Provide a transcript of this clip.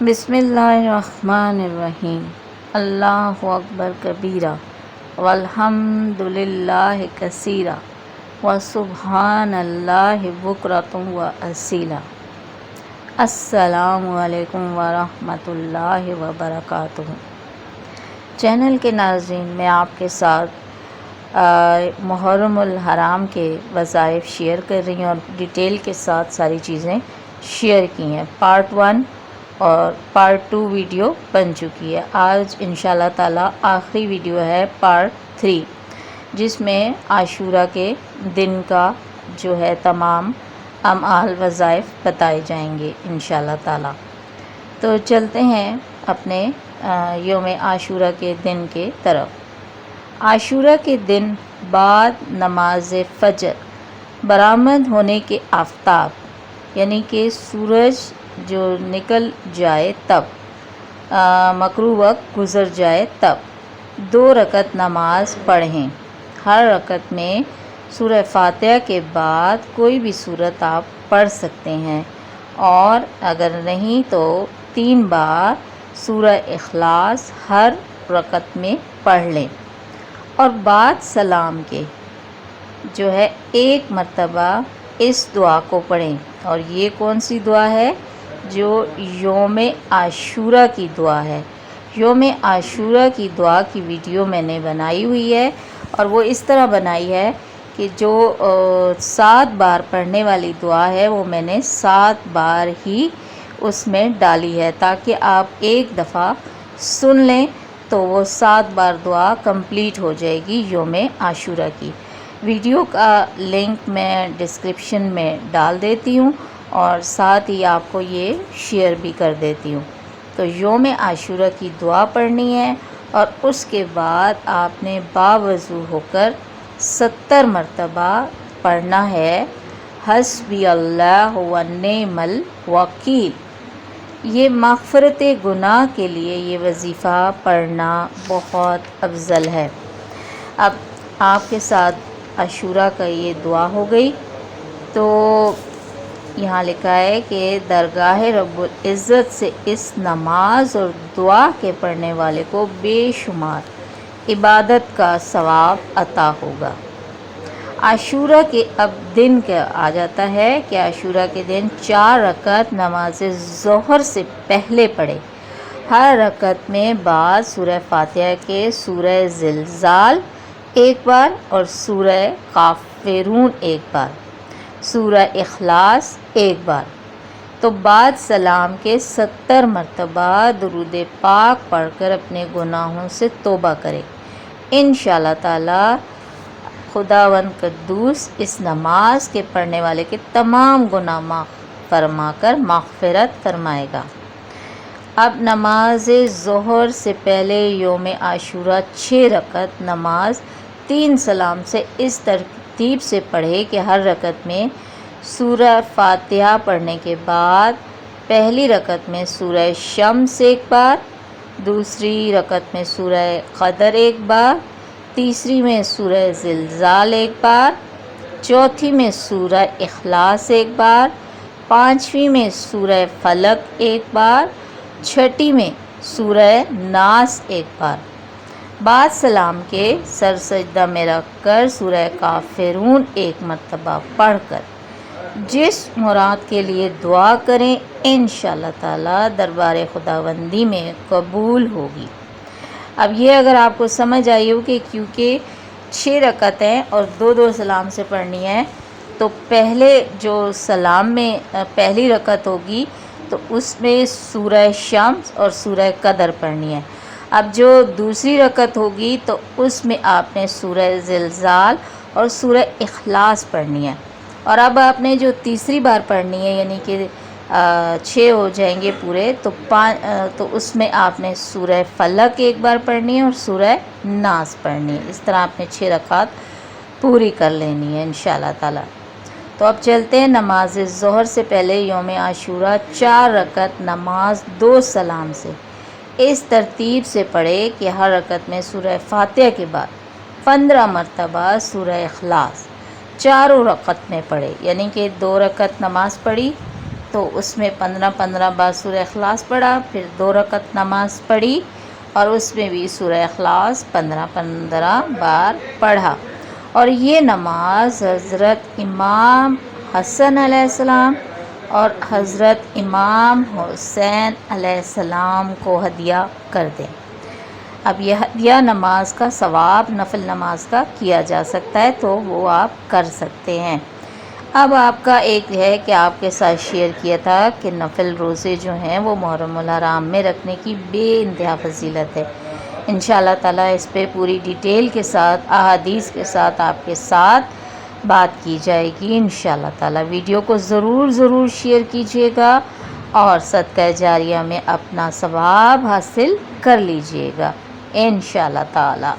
بسم اللہ الرحمن الرحیم۔ اللہ اکبر کبیرہ والحمد للہ کثیرہ وسبحان اللہ بکرۃ واصیلا۔ السلام علیکم ورحمۃ اللہ وبرکاتہ۔ چینل کے ناظرین، میں آپ کے ساتھ محرم الحرام کے وظائف شیئر کر رہی ہوں اور ڈیٹیل کے ساتھ ساری چیزیں شیئر کی ہیں۔ پارٹ 1 اور پارٹ 2 ویڈیو بن چکی ہے۔ آج انشاءاللہ تعالی آخری ویڈیو ہے پارٹ 3، جس میں عاشورہ کے دن کا جو ہے تمام اعمال وظائف بتائے جائیں گے انشاءاللہ تعالی۔ تو چلتے ہیں اپنے یوم عاشورہ کے دن کے طرف۔ عاشورہ کے دن بعد نماز فجر برآمد ہونے کے آفتاب یعنی کہ سورج جو نکل جائے تب، مغرب وقت گزر جائے تب 2 رکعت نماز پڑھیں۔ ہر رکعت میں سورہ فاتحہ کے بعد کوئی بھی سورت آپ پڑھ سکتے ہیں، اور اگر نہیں تو 3 بار سورہ اخلاص ہر رکعت میں پڑھ لیں، اور بعد سلام کے جو ہے 1 مرتبہ اس دعا کو پڑھیں۔ اور یہ کون سی دعا ہے؟ جو یوم عاشورہ کی دعا ہے۔ یوم عاشورہ کی دعا کی ویڈیو میں نے بنائی ہوئی ہے، اور وہ اس طرح بنائی ہے کہ جو 7 بار پڑھنے والی دعا ہے وہ میں نے 7 بار ہی اس میں ڈالی ہے، تاکہ آپ ایک دفعہ سن لیں تو وہ 7 بار دعا کمپلیٹ ہو جائے گی یوم عاشورہ کی۔ ویڈیو کا لنک میں ڈسکرپشن میں ڈال دیتی ہوں، اور ساتھ ہی آپ کو یہ شیئر بھی کر دیتی ہوں۔ تو یوم عاشورہ کی دعا پڑھنی ہے، اور اس کے بعد آپ نے باوضو ہو کر 70 مرتبہ پڑھنا ہے حسبی اللہ ونعم الوکیل۔ یہ مغفرت گناہ کے لیے یہ وظیفہ پڑھنا بہت افضل ہے۔ اب آپ کے ساتھ عاشورہ کا یہ دعا ہو گئی، تو یہاں لکھا ہے کہ درگاہ رب العزت سے اس نماز اور دعا کے پڑھنے والے کو بے شمار عبادت کا ثواب عطا ہوگا۔ عاشورہ کے اب دن کیا آ جاتا ہے کہ عاشورہ کے دن 4 رکعت نماز ظہر سے پہلے پڑھے۔ ہر رکعت میں بعد سورہ فاتحہ کے سورہ زلزال 1 بار اور سورہ کافرون 1 بار، سورہ اخلاص 1 بار، تو بعد سلام کے 70 مرتبہ درود پاک پڑھ کر اپنے گناہوں سے توبہ کرے۔ انشاءاللہ تعالی خداوند قدوس اس نماز کے پڑھنے والے کے تمام گناہ معاف فرما کر مغفرت فرمائے گا۔ اب نماز ظہر سے پہلے یوم عاشورہ 6 رکعت نماز 3 سلام سے اس ترتیب سے پڑھے کہ ہر رکعت میں سورہ فاتحہ پڑھنے کے بعد پہلی رکعت میں سورہ شمس 1 بار، دوسری رکعت میں سورہ قدر 1 بار، تیسری میں سورہ زلزال 1 بار، چوتھی میں سورہ اخلاص 1 بار، پانچویں میں سورہ فلق 1 بار، چھٹی میں سورہ ناس 1 بار۔ بعد سلام کے سر سجدہ میں رکھ کر سورہ کافرون 1 مرتبہ پڑھ کر جس مراد کے لیے دعا کریں انشاءاللہ تعالی دربار خداوندی میں قبول ہوگی۔ اب یہ اگر آپ کو سمجھ آئی ہو کہ کیونکہ 6 رکعتیں اور 2 سلام سے پڑھنی ہے، تو پہلے جو سلام میں پہلی رکعت ہوگی تو اس میں سورہ شمس اور سورہ قدر پڑھنی ہے۔ اب جو دوسری رکعت ہوگی تو اس میں آپ نے سورہ زلزال اور سورہ اخلاص پڑھنی ہے، اور اب آپ نے جو تیسری بار پڑھنی ہے یعنی کہ 6 ہو جائیں گے پورے، تو اس میں آپ نے سورہ فلق 1 بار پڑھنی ہے اور سورہ ناس پڑھنی ہے۔ اس طرح آپ نے 6 رکعت پوری کر لینی ہے انشاءاللہ تعالی۔ تو اب چلتے ہیں نماز ظہر سے پہلے یوم عاشورہ 4 رکعت نماز 2 سلام سے اس ترتیب سے پڑھے کہ ہر رکعت میں سورہ فاتحہ کے بعد 15 مرتبہ سورہ اخلاص چاروں رکعت میں پڑھے، یعنی کہ 2 رکعت نماز پڑھی، تو اس میں 15 بار سورہ اخلاص پڑھا، پھر 2 رکعت نماز پڑھی اور اس میں بھی سورہ اخلاص 15 بار پڑھا۔ اور یہ نماز حضرت امام حسن علیہ السلام اور حضرت امام حسین علیہ السلام کو ہدیہ کر دیں۔ اب یہ ہدیہ نماز کا ثواب نفل نماز کا کیا جا سکتا ہے، تو وہ آپ کر سکتے ہیں۔ اب آپ کا ایک ہے کہ آپ کے ساتھ شیئر کیا تھا کہ نفل روزے جو ہیں وہ محرم الحرام میں رکھنے کی بے انتہا فضیلت ہے۔ انشاءاللہ تعالیٰ اس پہ پوری ڈیٹیل کے ساتھ احادیث کے ساتھ آپ کے ساتھ بات کی جائے گی انشاءاللہ تعالیٰ۔ ویڈیو کو ضرور شیئر کیجیے گا اور صدقہ جاریہ میں اپنا ثواب حاصل کر لیجیے گا انشاءاللہ تعالیٰ۔